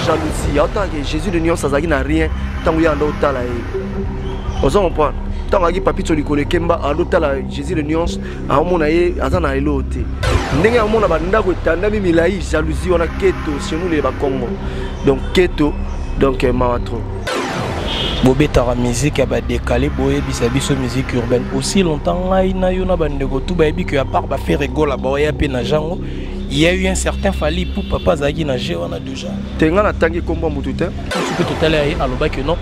jalousie autant que Jésus de Nyons azaki na rien tant que yanda otala e ozo comprendre tant que papi tolikole kemba adotala Jésus de Nyons a mona ye azana elote ndenge amona bandako etanda mi milai jalousie wana keto chez nous les Bakongo donc keto donc maatro bobetara musique ya ba décalé boye biso musique urbaine aussi longtemps ngai na yo na bandeko tout ba yebi que à part ba faire rigola ba ya pe na jango il y a eu un certain Fally pour papa Zagi na je wana déjà tenga na tangi kombo mututa tu peux tout aller à l'oba que non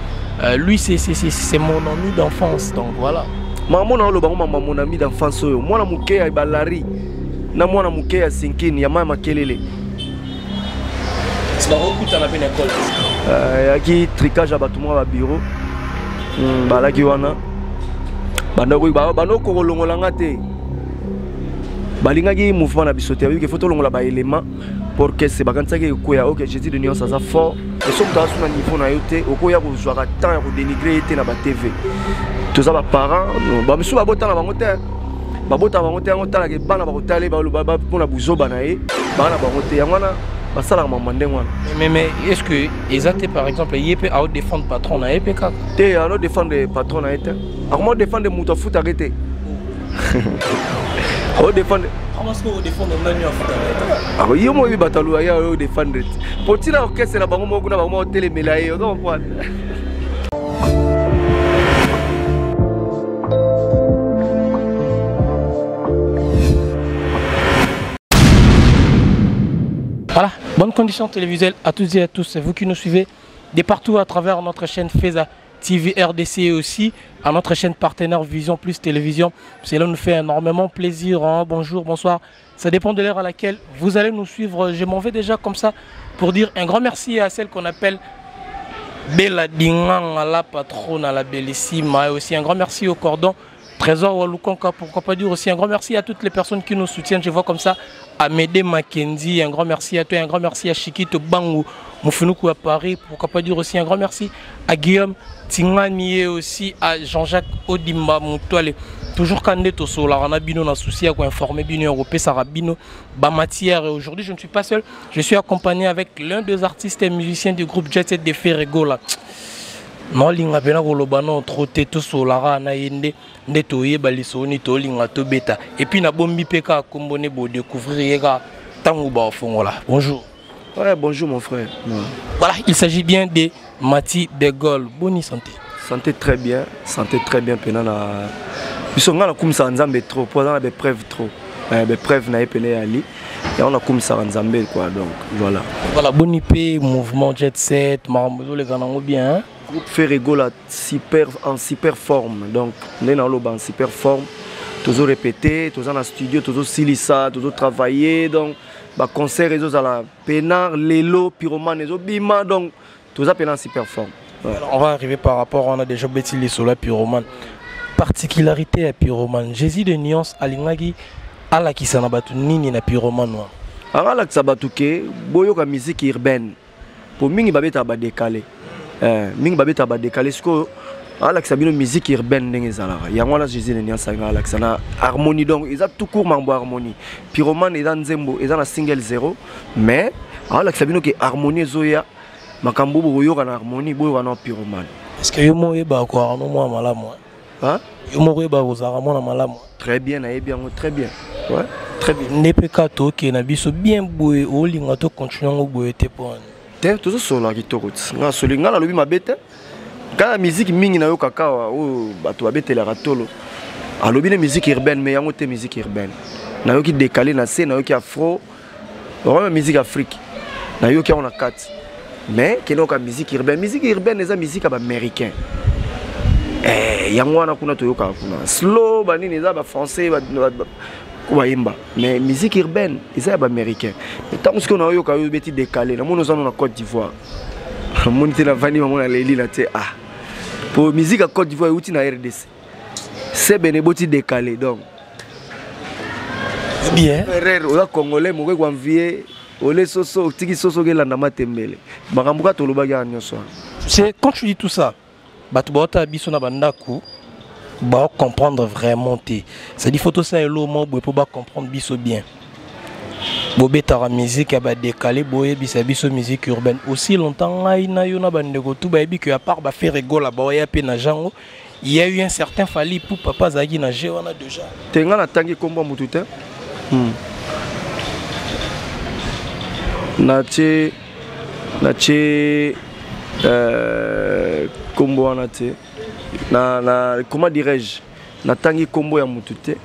lui c'est mon ami d'enfance donc voilà maman na loba mon ami d'enfance oyo mwana muke ya balari na mwana muke ya sinkini ya mama kelele c'est pas beaucoup à peine école yaki tricage à batuma ba bureau balaki wana bandako bano ko kolongolanga te balingaki mouvement na bisote avec photo longola ba élément pour que c'est bakantsaki ko ya OK Jésus de Nyons ça fort et son cas sur niveau na yote okoya ko jouer temps ko dénigrer été na ba TV tous ça ba parents ba misu ba botana bango te ba botana bango te ngo tala ke bana ba kotale ba pona buzoba na ye bana ba ngote yangwana basala mamande ngwana mais est-ce que exacté par exemple yep à défendre patron na EPK te à défendre patron na été à comment défendre muto foot arrêté au défendre comment est-ce qu'on défend nani en foot arrêté ah yo mo batalu ya au défendre pour tira orchestre na bango mo kuna bango télé melaye on comprend. Voilà, bonne condition télévisuelle à toutes et à tous, vous qui nous suivez de partout à travers notre chaîne FESA TV RDC et aussi à notre chaîne partenaire Vision Plus Télévision. Cela nous fait énormément plaisir, hein. Bonjour, bonsoir, ça dépend de l'heure à laquelle vous allez nous suivre. Je m'en vais déjà comme ça pour dire un grand merci à celle qu'on appelle Bella Dingang, à la patronne, à la bellissima, et aussi un grand merci au cordon Trésor Walukonka, pourquoi pas dire aussi un grand merci à toutes les personnes qui nous soutiennent. Je vois comme ça Amédée Mackenzie, un grand merci à toi, un grand merci à Chikito Bangou, Moufinoukou à Paris, pourquoi pas dire aussi un grand merci à Guillaume Tingani et aussi à Jean-Jacques Odimba Moutouale. Toujours Kandé Tosola, on a bino na souci à informer bino européen Sarabino Bamatière. Et aujourd'hui je ne suis pas seul, je suis accompagné avec l'un des artistes et musiciens du groupe Jet Set de Ferregola. Non linga pena kolobano troté to solara na yende neto yebaliso ni to linga to beta et puis na bombi peka kombone bo découvrir ka tangu ba fongola. Bonjour. Ouais, bonjour mon frère. Ouais. Voilà, il s'agit bien de Mati de Gaulle. Bonne santé. Santé très bien pena na bisonga na kumisa nzambe trop pour dans des preuves trop. Des preuves na epene ali et on a kumisa nzambe quoi donc voilà. Voilà, bonne IP mouvement Jet Set, Marambozo les ganango bien. Hein? Groupe Ferregola en super forme donc les dans en super forme toujours répété toujours en studio toujours silisa toujours travailler donc bah concert réseaux à la Pénard Lelo Pyromane et Bima donc tout ça en super forme. Ouais. Alors, on va arriver par rapport on a déjà bêti les sola Pyromane particularité à Pyromane Jésus de Nyons alingaki ala kisana batu nini na Pyromane wa ala kisabatu ke boyo ka musique urbaine pour mingi babeta ba décalé mingi babeta ba décalé ce que Alex a une musique urbaine ndenge ezalaka yango wana Jésus Nyons sanga Alex na harmonie donc ils a tout court mambo harmonie Pyromane eza nzembo eza na single 0 mais Alex a que harmonie zoya makambo boyoka na harmonie boyoka na Pyromane est-ce que yo mo yeba ko arno mo malamu hein yo mo yeba ko zara mo na malamu très bien na bien très bien ouais très bien nepeka to ke na biso bien boye o linga to continuer ngo boye te point tout ça la kitokoti nga solinga la lobi mabete quand la musique mingi na yo kakawa o bato babete la ratolo alobi na musique urbaine mais yango te musique urbaine na yo ki décalé na scène na yo ki afro vraiment musique afrique na yo ki on a 4 mais keno ka musique urbaine eza musique ba américain yango wana kuna to yo ka kuna slow ba nini eza ba français ba mais musique urbaine eza ba américain tant que on a yo ka yo beti décalé na mono zano na Côte d'Ivoire monité na vani mona leli na te ah pour musique à Côte d'Ivoire outi na RDC c'est beneboti décalé donc bien frère ola congolais mo ko envier ole soso tiki soso ke landa matembele makambuka to loba ya nyonso c'est quand tu dis tout ça batu bota biso na bandaku ba comprendre vraiment té c'est dit photo ça elo mo pour ba comprendre biso bien bobetara musique ba décalé boye bisabiso musique urbaine aussi longtemps na yo na bandeko tout ba que à part ba faire rigola ba ya pe na jango il y a eu un certain Fally pour papa Zagi na je wana déjà tenga na tangi kombo mutute na che kombo wana te na comment dirais-je na tangi kombo ya mutute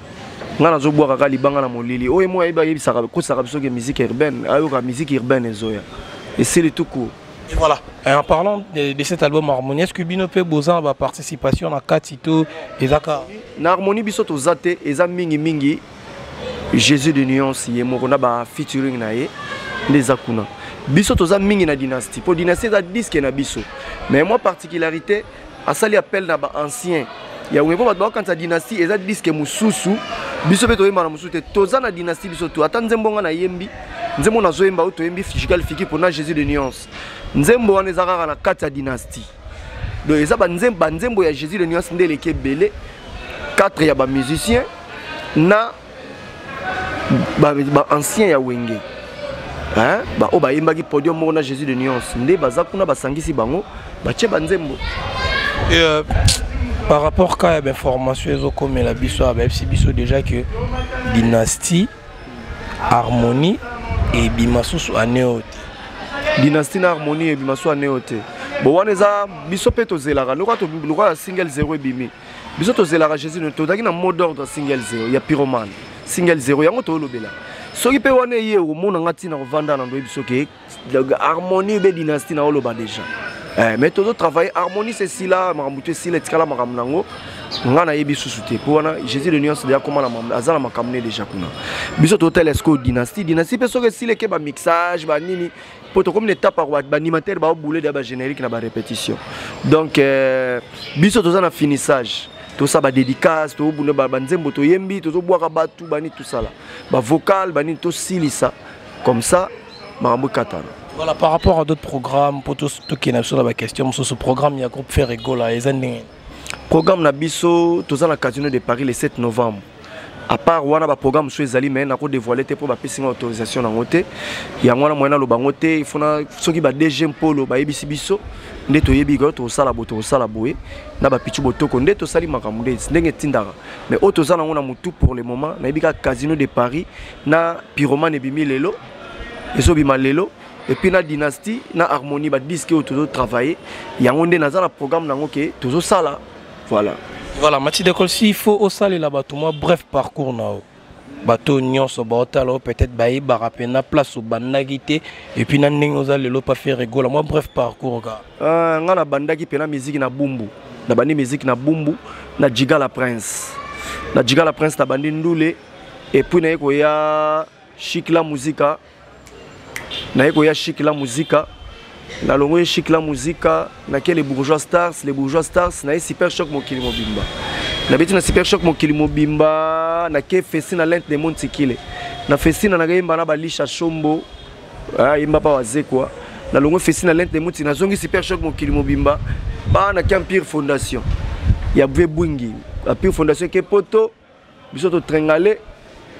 nga nazo boire kaka libanga na molili oyo mo yeba yebisaka ko saka biso ke musique urbaine ayo ka musique urbaine ezoya et c'est le tout court. Et voilà, et en parlant de cet album Harmonie, est-ce que Bino peut besoin de participation à Katito et Zaka? Na Harmonie biso to zate eza mingi Jésus de nuance yemo na ba featuring na ye les akuna biso to za mingi na dynastie pour dynastie za disque na biso mais moi particularité asali appel na ba ancien ya webo ba quand ta dynastie eza disque mususu biso beto yemba na mususu te toza na dynastie biso to ata nzembonga na yembi nzembo na zoyemba auto yembi fiscal fiki pour na Jésus de nuance nzembo wana ezaka na kati ya dynastie donc eza ba nzembo ya Jésus de nuance ndele ke belé 4 ya ba musiciens na ba ancien ya wenge hein ba o ba yembaki podium mo na Jésus de nuance nde baza kuna basangisi bango ba che ba nzembo. Et par rapport à l'information comme la biso biso déjà que dynastie Harmonie et Bimasu anéote dynastie na Harmonie et Bimasu anéote bon wana eza biso pe to zelaka lokwa single 0 bimi biso to zelaka Jésus ne to daki na mot d'ordre single 0 ya pyromane single 0 yango to lobela soki pe wana ye o mona ngati na vanda na ndo biso ke Harmonie be dynastie na oloba déjà. Mais tout travail Harmonie c'est si là marambuté si les tikala maramnango ngana yebi susute pour wana Jésus de nuance déjà comment la azala makamné déjà kuna biso total esco dynastie pe so que si les ke ba mixage ba nini poto comme l'étape par ba animateur ba bouler de ba générique na ba répétition donc biso toza na finissage tout ça ba dédicace to buna ba nzembo to yembi to zo boaka batu bani tout ça là ba vocal bani to silisa comme ça marambu katana. Voilà, par rapport à d'autres programmes, pour tout ce qui est sur la question, sur ce programme, il y a un groupe fait rigolo. Le programme Nabiso, tout ça, la Casino de Paris le 7 novembre. À part, on a un programme sur les aliments, mais on a dévoilé pour la autorisation dans l'hôtel. Il y a un moyen de il faut ceux qui ont des jeunes polo, ils biso, des toyebigo, tout ça, la boto, tout ça, la bouée, n'a pas pichu boto, qu'on est tout ça, les macamoudés, n'est tindara. Mais autres, on a tout pour le moment. On a un Casino de Paris, na pyromane et bimi lelo, et so bima lelo. Et puis la dynastie, la Harmonie, bah disque où toujours travailler. Il y a un programme dans lequel toujours ça là, voilà. Voilà, Mathieu d'école si il faut au salle là-bas tout moi bref parcours na bateau nion so baotalo peut-être baï barapena place au bandagité et puis na ningoza lelo pas faire rigolo moi bref parcours ga. Ngana bandagi pena musique na bumbu, na bandi musique na bumbu, na Jiga la Prince, na Jiga la Prince na bandi ndoulé et puis na yeko ya chic la musica. Na yeko ya chic la musica na longo chic la musica na les bourgeois stars na super choc mokili mobimba na beti na super choc mokili mobimba na ke fesina lente de montikile na fesina na yemba na balisha shombo yemba pa waze quoi na longo fesina lente de monti na zongi super choc mokili mobimba ba na Empire Fondation ya bwe bungi Empire Fondation ke poto biso to trengale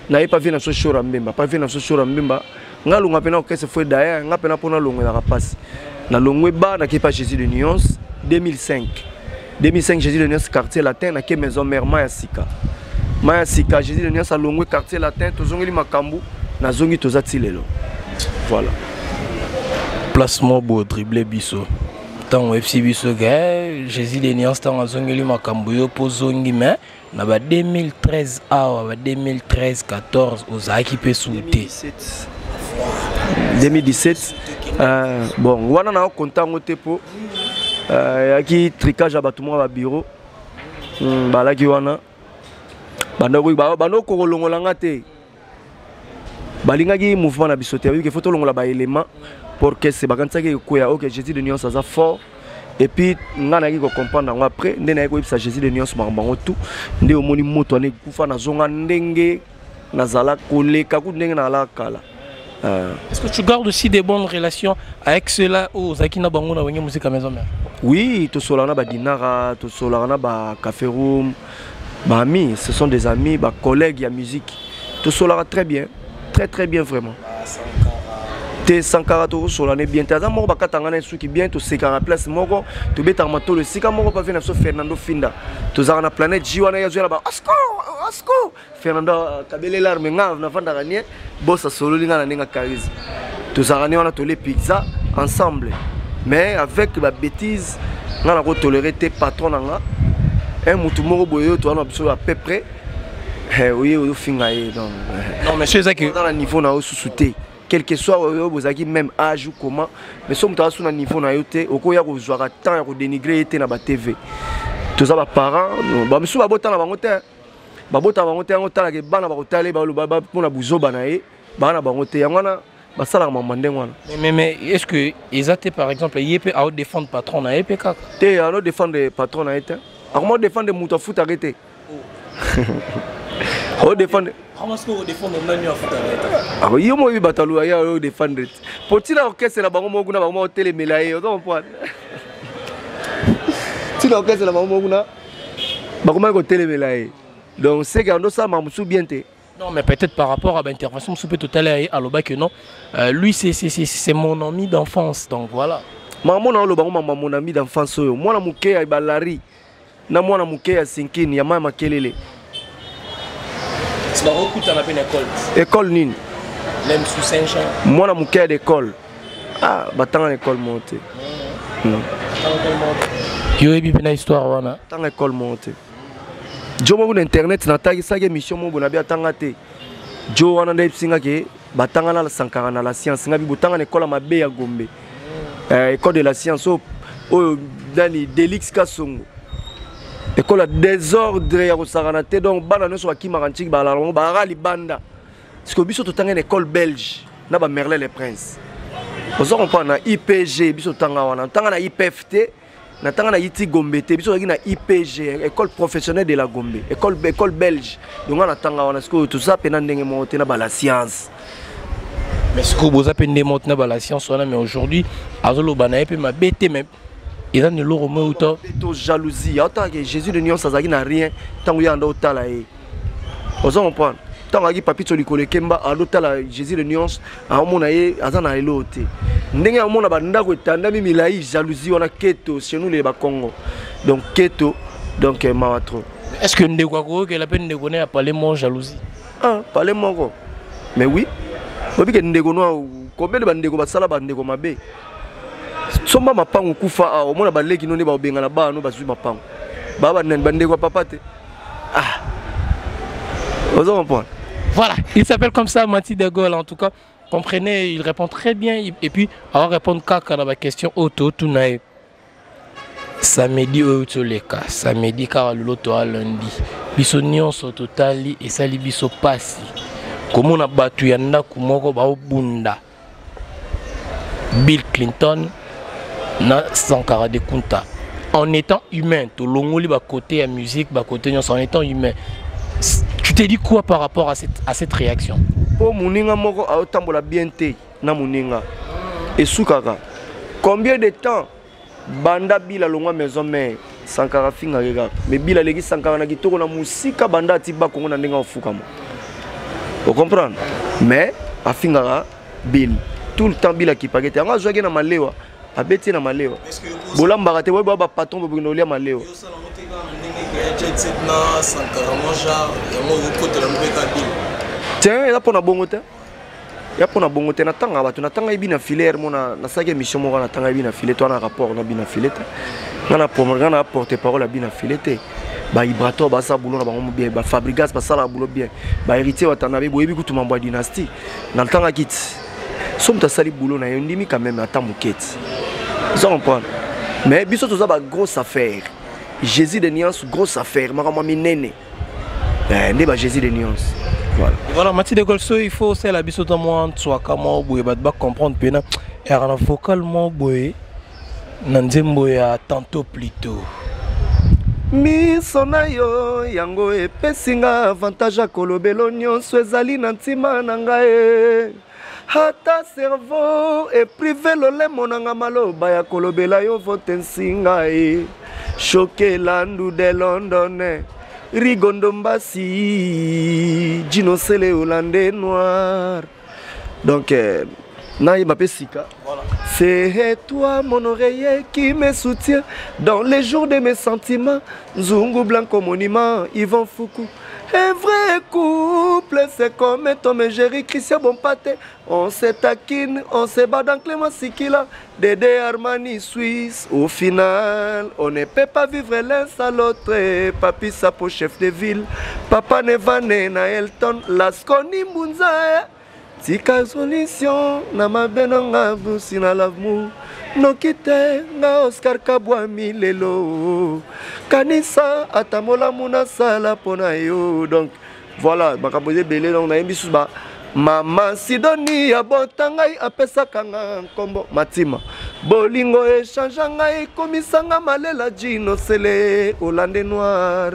na yepa vina so shora mbemba pa vina so shora mbemba nga longa pena okese foi d'ailleurs nga pena pona longa la passe na longwe ba na kepa Jésus de nuance 2005 Jésus de nuance quartier latin na ke maison mère Maya Sika Jésus de nuance a longwe quartier latin tozongeli makambu na zongi tozati lelo voilà placement beau dribbler biso tant FC biso ga Jésus de nuance tant zongeli makambu yo pozongi mais na ba 2013 awa ba 2013 14 ozaki pe souté 2017 bon wana na content ngote po yaki tricage à batuma ba bureau balaki wana bandako bano ko longolanga te balingaki mouvement na bisote que faut longola ba élément pour que c'est bakantsaki ko ya OK Jésus de nuance ça fort et puis ngana ki ko comprendre après ndena ko ipsa Jésus de nuance makambo tout nde omoni moto ane kufa na zonga ndenge nazala koleka ku ndenge na la kala. Est-ce que tu gardes aussi des bonnes relations avec ceux-là aux Akina Bango na wenge musique à maison mère? Oui, to solana ba dinara, to solana ba café room, ba amis, ce sont des amis, ba collègues ya musique. To solana très bien, très bien vraiment. Te Sankara to sur l'année bien taza moko bakatanga na suki bien to sekara place moko to betama to le sika moko pa vena so Fernando Finda to za na planète Jiwana ya zoela ba asko Fernando kabele l'arme nga na fanda gagner bossa solo linga na ninga charisme to za gagner on a to les pizza ensemble mais avec la bêtise nga na ko tolérer tes patrons nga un mutu moko boyo to na biso à peu près oui au finga donc non monsieur Zaki dans le niveau na sous-souté quel que soit vous avez même âge ou comment mais si vous avez un niveau na yote oko ya ko jouer temps ya ko dénigrer été na ba TV tous ça ba parents ba misu ba bota na bango te ba bota bango te ngo tala ke bana ba ko tale ba ba pona buzoba na ye bana bango te ngwana ba sala ma mande ngwana mais est-ce que ezate par exemple yep à défendre patron na yep kaka te à défendre patron na été à comment défendre muto foot arrêté au défendre comment est-ce que vous défendez nani foot arrêté ah yo mo bi batalu ya au défendre potila orchestre na bango mo kuna bango tele melaye on comprend si l'orchestre na bango kuna bango ko tele melaye donc c'est que ça m'a musu bien te non mais peut-être par rapport à l'intervention soupe totale à l'oba que non lui c'est mon ami d'enfance donc voilà maman na loba mon ami d'enfance oyo mwana muke ya balari na mwana muke ya sinkini ya mama kelele c'est pas beaucoup à la peine école nini même sous Saint-Jean mwana muke d'école ah batanga école monte yo ebi pena histoire wana tanga école monte jo mo na internet na tagi sage émission mo bona bia tanga te jo wana nda singa ke batanga na la Sankara na la science ngabi botanga na école mabe ya Gombe école de la science o dani Delix Kasongo école désordre ya kosakana te donc bana nyonso bakima kanchiki balalongo barali banda siko biso totanga na école belge na ba Merlin les Princes ozo comprendre na IPG biso tanga wana tanga na IPFT na tanga na Iti Gombe te biso na IPG école professionnelle de la Gombe école belge donc na tanga wana siko tout ça pena ndenge monte na ba la science mais siko boza pende monte na ba la science wana mais aujourd'hui azolo bana epe ma bete même il a ne l'euro moi autant jalousie autant que Jésus de Nyon Sazaki n'a rien tant qu'il y a un autre là on comprend tant qu'il papito likole kemba a l'autre là Jésus de Nyon a mon aïe azana elote ndenge a mon abanda ko tanda mi milai jalousie on a keto chez nous les Congo donc keto donc mawatro est-ce que ndeko ko que la peine de connaître à parler mon jalousie ah parler mon mais oui obi que ndeko no combien de bandeko basala bandeko mabe somba mapango kufa a omona baleki none ba obenga na ba no bazui mapango baba nen bande kwa papa te ah vous comprenez voilà il s'appelle comme ça Mati de Gaulle en tout cas comprenez il répond très bien et puis avoir répondre kaka na ba question auto tunae samedi auto leka samedi car l'auto à lundi biso nyonso totali et sali biso pasi komona batu ya ndaku moko ba obunda Bill Clinton na Sankara de Kunta en étant humain to longoli ba côté à musique ba côté en étant humain tu te dis quoi par rapport à cette réaction po muninga moko a otambola bien te na muninga et soukaka combien de temps banda bila longwa maison mère Sankara finga rega mais bila legi Sankara na kitoko na musika banda tiba kongo na ndenga ofukama vous comprenez mais a finga Bill tout le temps bila ki pakete anga zoaki na malewa abeti na malewa bolamba kate boy baba patron bo binolia malewa tiens là pour na bongote ya pour na bongote na tanga batu na tanga ibina filaire mona na sake mission mo na tanga ibina filet to na rapport na bina filete ngana ngana porter parole à bina filete ba ibrato ba sa boulot na bango bien ba fabrigas ba sala boulot bien ba héritier watanabe boyebi kutu mambo dynastie na tanga kit somme ta sali boulot na yondimi quand même ata muketi ça comprend mais biso toza ba grosse affaire Jésus de Nuance grosse affaire makama minene ne ba Jésus de Nuance voilà Mati de Gaulle il faut c'est la biso dans moi soit comment boye ba comprendre pena et en vocalement boye na nzembo ya tantôt plutôt misona yo yango epesinga avantage kolobelo nyonso ezali na ntima na ngai hata cerveau et privé lolemo nanga maloba ya kolobela yo vote nsinga choqué landu de London Rigondo Mbassi, Gino Sele Hollandais Noir. Donc, Naï Sika. Voilà. C'est toi mon oreiller qui me soutient dans les jours de mes sentiments. Zungu Blanco Monument, Yvon Foucault. Un vrai couple, c'est comme Tom et Jerry, Christian Bompate. On se taquine, on se bat dans Clément Sikila, Dédé Armani Suisse. Au final, on ne peut pas vivre l'un sans l'autre. Papi Sapo, chef de ville, Papa Nevane, na Elton, Lasconi Mbunza. Tika solution, na mabenanga busi na l'amour. No kite na Oscar Kabwami lelo. Kanisa atamola muna sala pona yo. Donc voilà, bakaboze belé donc na yembisu ba Mama Sidoni ya botangai apesa kanga kombo Matima. Bolingo échange ngai komisanga malela Gino Sele Hollandais Noir.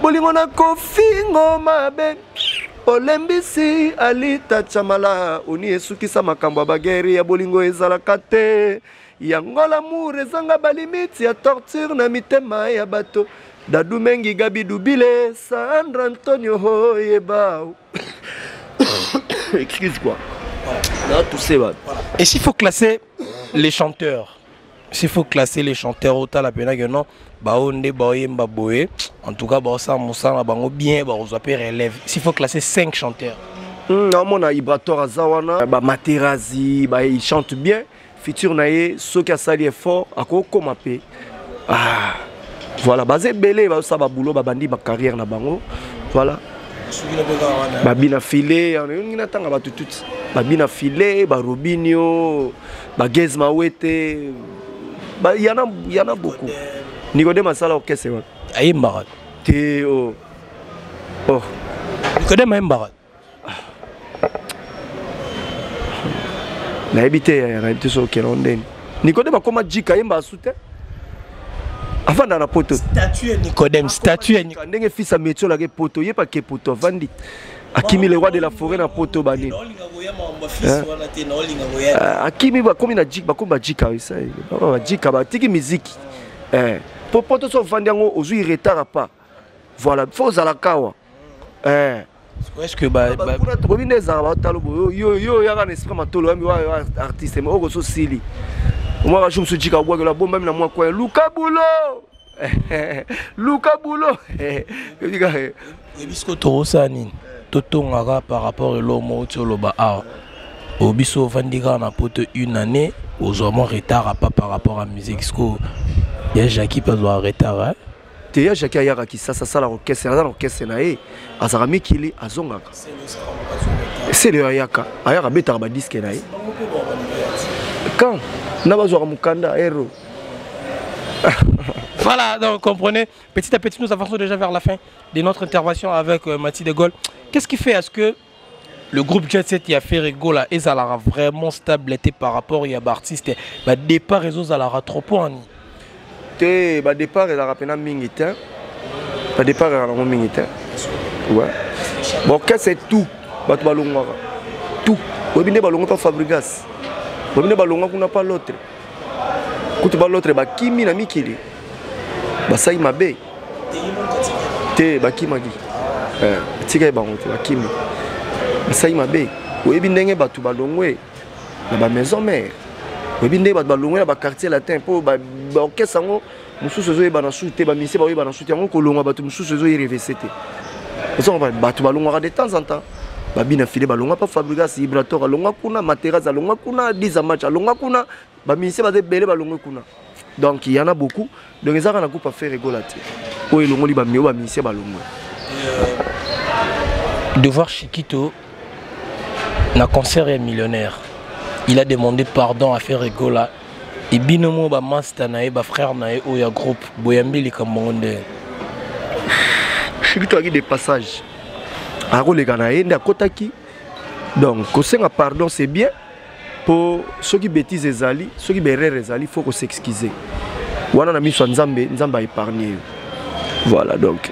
Bolingo na kofingo mabe. Olembisi alita chamala uni esukisa makambo bageri ya bolingo ezalaka te. Yangola l'amour ezanga balimiti ya torture na mitema ya bato. Dadu Mengi Gabi Dubile Sandra Antonio Hoyeba. Excuse-moi. Là, tout c'est bon. Et s'il faut classer les chanteurs, s'il faut classer les chanteurs au tal apena que non, baonde baoyemba boé, en tout cas ça musana bango bien ba ozape relève. S'il faut classer 5 chanteurs. Non, mon Ibrator Azawana, ba Materazi, ba il chante bien. Futur naie, ceux qui a sali fort, à quoi comme ah, voilà, basé belé, ba ça ba boulot, ba bandi ba carrière na bango, voilà. Babina filé, on a tant à tout. Babina filé, ba Robinho, ba Gezma Wete, bah y en a beaucoup. Nicodème Masala orchestre. Aïe Mbarat. Théo. Oh. Nicodème Mbarat. Na habité sur Kelondé. Nicodème a comme Djika Yemba soutien. Avant dans la poto. Statue Nicodème, statue Nicodème. Ndenge fils à métier la poto, yé pas que poto vandi. Akimi le roi de la forêt na poto bani. Akimi ba comme na Djika, ba comme Djika ça. Ba Djika ba tiki musique. Pour poto so vandi ngo ozu retard pas. Voilà, faut la kawa. Est-ce que bah yo ya kana esprit matolo ami wa artiste mais oko so sili. Moi je me suis dit que la bombe même na moi quoi Luka Bulo. Luka Bulo. Ebisko torosani totongaka par rapport à l'homme toloba a obiso vandika na poto une année aux hommes retard pas par rapport à musique sco. Il y a Jackie pas doit retard. Teya Jackie ayaka ki ça la orchestre na orchestre na e azarami kili azongaka. C'est le ayaka beta ba disque na e. Quand Nabazoa Mukanda héros. Voilà, donc comprenez, petit à petit nous avançons déjà vers la fin de notre intervention avec Mathieu de Gaulle. Qu'est-ce qui fait à ce que le groupe Jet Set qui a fait Rigola et Zalara vraiment stable par rapport à l'artiste, bah départ réseau Zalara trop point. Bah départ il a rappelé Mingita. Bah départ il a rappelé Mingita. Ouais. Bon qu'est-ce c'est tout. Bah tu vas l'ongara. Tout. Oui bien bah l'ongara pas Fabregas. Oui bien bah l'ongara qu'on n'a pas l'autre. Quand tu vas l'autre bah Kimi na Mikili. Bah ça il m'a bé. Té bah Kimagi. Tika bah on bah Kimi. Ça il m'a bé. Oui bien n'engé bah tu vas l'ongwe. Bah maison mère. Oui bien bah l'ongwe bah quartier latin pour bah orchestre sango. Musu sezo ba na shooter ba mise ba oui ba na shooter ngo kolonga ba tu musu sezo y revesete. Eso ba tu ba longa de temps en temps. Ba bina filé ba longa pas Fabregas Ibrator longa kuna Materazzi longa kuna 10 match longa kuna ba mise ba de belé ba longa kuna. Donc il y en a beaucoup. Donc ils ont un groupe à faire rigoler. Oui longa li ba mieux ba mise ba longa. De voir Chiquito na concert et millionnaire. Il a demandé pardon à faire rigoler. Et binomo ba master nae ba frère nae o ya groupe boyambeli kamonde. Chiquito a des passages. Aro les ganae nda kotaki. Donc kosenga pardon c'est bien pour ceux qui bêtises ezali, ceux qui berrer ezali, faut qu'on s'excuser. Wana na miso nzambe nzamba épargner. Voilà donc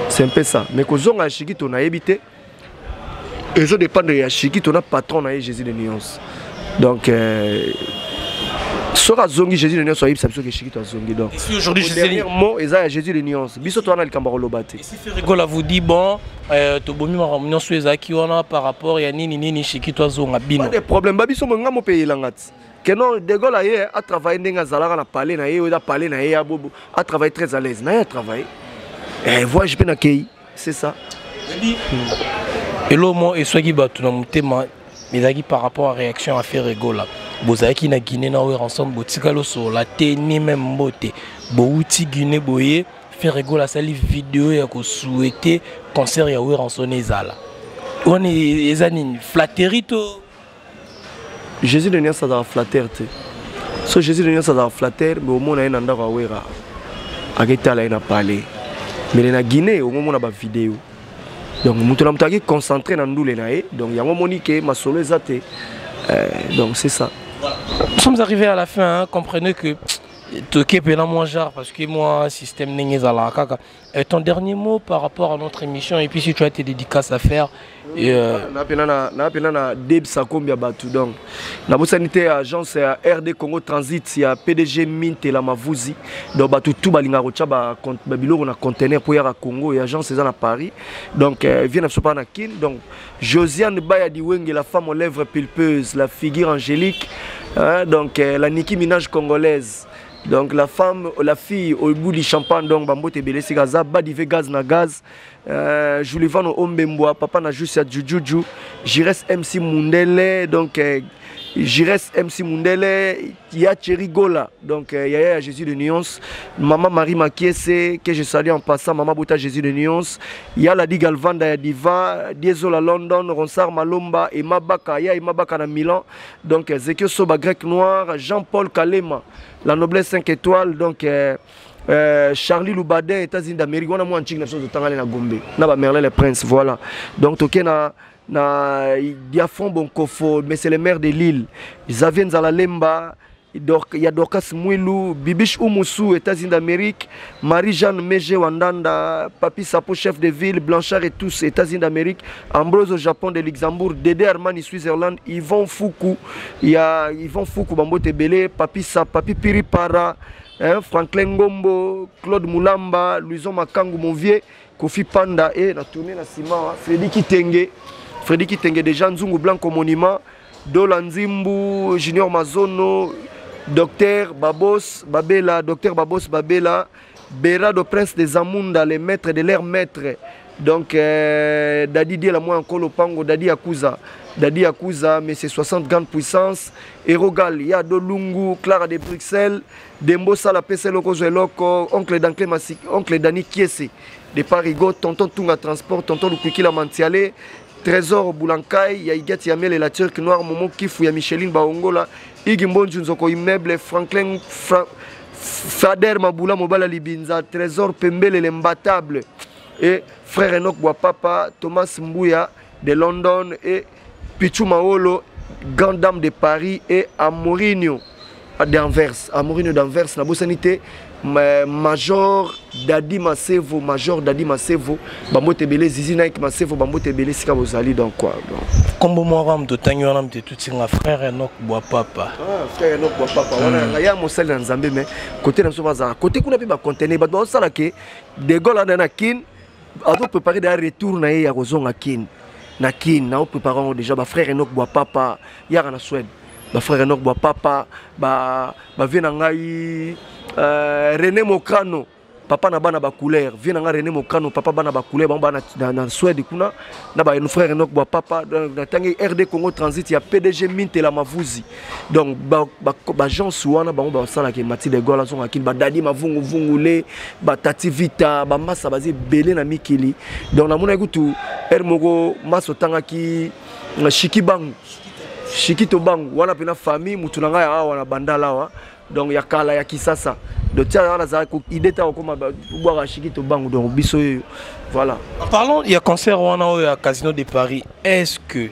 c'est un peu ça. Mais kozonga Chiquito na ebité. Et ça dépend de Chiquito na patron na Jésus de nuance. Donc Sora zongi Jésus de nuance soit ça que Shiki to zongi donc. Ici aujourd'hui je sais mot eza Jésus de nuance. Biso to na likamba lobate. Ici Ferregola vous dit bon to bomi ma réunion sur ezaki wana par rapport ya nini Shiki to zonga bino. Pas de problème ba biso mo ngamo payer langati. Que non de Gaulle a travaillé ndenga zalaka na parler na ye, a parler na ye a bobo, a travaillé très à l'aise. Na ye a travaillé. Et voyage pe na kei, c'est ça. Et l'homme et soit qui batu na mutema mais par rapport à réaction à Ferregola. Bozaki na Guinée na ouvert ensemble botikalo sur la teni même mbote. Bouti Guinée boye Ferregola sali vidéo ya ko souhaiter concert ya ouvert ensemble ezala. On est ezani flatterie to Jésus de Nias a flatteur. So Jésus de Nias a flatteur mais au moins na ndako awera. Aketa la ina parler. Mais na Guinée au moment na ba vidéo. Donc mutu na mutaki concentré na ndule na ye. Donc yango monique ma solo ezate. Donc c'est ça. Nous sommes arrivés à la fin, hein. Comprenez que Toké peut moins jar parce que moi, système n'est pas là. Ton dernier mot par rapport à notre émission et puis si tu as tes dédicaces à faire. Na Deb Sakombia Batu donc. Na bosanité agence RD Congo Transit, il y a PDG Minte la Mavuzi. Donc Batu tout balinga rocha ba biloko na conteneur pour yara Congo et agence c'est à Paris. Donc vient à Sopana Kin donc Josiane Baya Diwenge la femme aux lèvres pulpeuses, la figure angélique hein, donc la Nicki Minaj congolaise. Donc la femme, la fille au bout du champagne donc bambote belé sigaza badive gaz na gaz Julivano Ombemboa papa na juste à Jujuju Jires MC Mundele donc Jires MC Mundele ya Cherigola donc Yaya Jésus de Nuance maman Marie Makiese que je salue en passant maman Bota Jésus de Nuance ya la di Galvanda ya Diva Diesola London Ronsard Malomba et Mabaka ya Mabaka na Milan donc Zekio Soba grec noir Jean-Paul Kalema la noblesse 5 étoiles donc Charlie Loubadin États-Unis d'Amérique on a moins antique nation de Tangale na Gombe na ba Merlin les princes voilà donc toké na Diafon Bonkofo mais c'est le maire de Lille Xavier Nzalalemba il y a Dorcas Mouilou Bibiche Oumoussou États-Unis d'Amérique Marie-Jeanne Meje Wandanda Papi Sapo chef de ville Blanchard et tous États-Unis d'Amérique Ambrose au Japon de Luxembourg Dédé Armani Switzerland Yvon Foukou il y a Yvon Foukou Bambo Tebele Papi Piri Para hein, Franklin Ngombo Claude Moulamba Louison Makangu mon vieux Kofi Panda et la tournée la ciment Freddy Kitenge déjà Nzungu Blanco Monument Dolanzimbu Junior Mazono Docteur Babos Babela Berado Prince des Amunda les maîtres de leurs maîtres donc Dadi Di la moi encore le pango Dadi Akuza mais c'est 60 grandes puissance Erogal Yado Lungu Clara de Bruxelles Dembo Sala PC Loko Zoeloko oncle Dani Kiese de Parigo tonton Tunga Transport tonton Lukikila Mantiale Trésor Boulankai, Yaigati Yamel et la Turque Noire, Momo Kifu, ya Micheline Baongola, Igimbo Junzoko Immeuble, Franklin Fader Maboula Mobala Libinza, Trésor Pembele l'imbattable, et Frère Enoch Boapapa, Thomas Mbouya de London, et Pichou Maolo, Grande Dame de Paris, et Amorino d'Anvers, na Bossanité. Major Dadi Masevo, Bambo Tebele, Zizi Nike Masevo, Bambo Tebele, Sika Bozali, donc quoi. Comme moi, je suis tout de suite un frère Enoch Boapapa. Frère Enoch Boapapa, il y a mon sel dans Zambé, mais côté de Sovaza, côté qu'on a pu contenir, mais ça là que des gars là na kin, à préparer des retours na ya Rozon na kin, na préparons déjà frère Enoch Boapapa, hier en Suède. Ba frère Enoch Boapapa, ba vient ngai René Mokrano papa na bana ba couleur vient nga René Mokrano papa bana ba couleur ba na Suède kuna na ba no frère Enoch Boapapa na tangi RD Congo Transit ya PDG Minte la Mavuzi donc ba gens wana ba sala ke mati de gola son akil ba dadi mavungu vungule ba tati vita ba massa bazi belé na mikili donc na mona ekutu moko maso tanga ki Shikito Bang wana pena famille mutu na nga ya wana bandala wa donc ya kala ya kisasa donc tia wana za ko ideta ko ma boire Shikito Bang donc biso voilà. En parlant il y a concert wana à Casino de Paris, est-ce que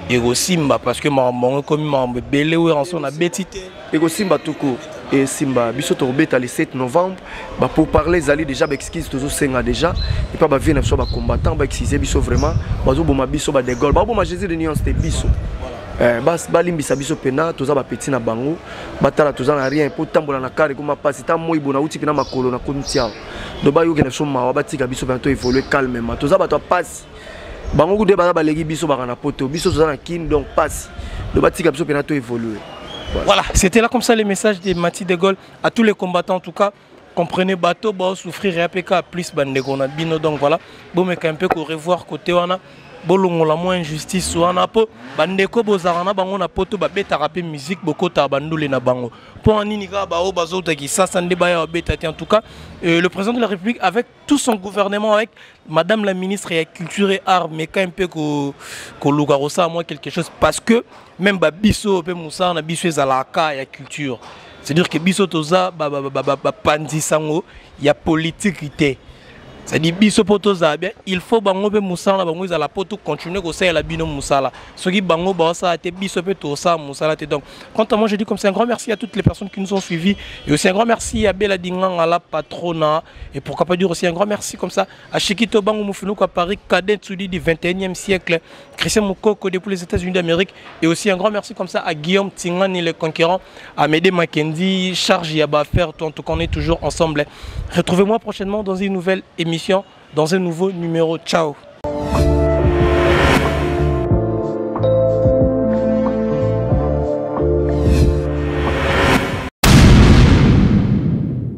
Ego Simba parce que mon comme mon belé ou en son a betité Ego Simba tout court et Simba biso to beta le 7 novembre ba pour parler zali déjà ba excuse toujours senga déjà et pas ba venir so ba combattant ba excuser biso vraiment bazo boma biso ba de gol ba boma Jésus de Nuance te biso. balimbisa biso pena toza ba petit na bango batala toza na rien pour tambola na kare kuma pasi ta moi bona uti pena makolo na kontia do ba yoke na soma wa batika biso pena to évoluer calmement toza ba to passe bango ku de ba balegi biso ba na poto biso toza na kin donc passe do batika biso pena to évoluer. Voilà, c'était là comme ça les messages de Mathis de Gaulle à tous les combattants en tout cas. Comprenez bateau ba souffrir et APK plus bande qu'on a bino donc voilà bon mais un peu qu'on revoir côté wana bolongo la moins injustice wana po bande ko bozarana bango na poto ba beta rapper musique boko ta bandule na bango pour nini ka ba o bazota ki sasa ndeba ya beta en tout cas le président de la République avec tout son gouvernement avec madame la ministre de la culture et art mais quand un peu ko lugarosa moi quelque chose parce que même ba biso pe musa na biso ezalaka ya culture. C'est-à-dire que biso toza pandi sango ya politique. C'est-à-dire biso potoza bien il faut bango pe musala bango za la poto continuer ko ça la bino musala. Ce qui bango ba ça te biso pe to ça musala te donc. Quant à moi je dis comme c'est un grand merci à toutes les personnes qui nous ont suivis et aussi un grand merci à Bella Dingang à la patrona et pourquoi pas dire aussi un grand merci comme ça à Chikito Bango Moufunou à Paris cadet Tsudi du 21e siècle Christian Moukoko depuis les États-Unis d'Amérique et aussi un grand merci comme ça à Guillaume Tingani le conquérant à Médé Mackenzie Charge Yaba faire en tout cas on est toujours ensemble. Retrouvez-moi prochainement dans une nouvelle émission dans un nouveau numéro. Ciao.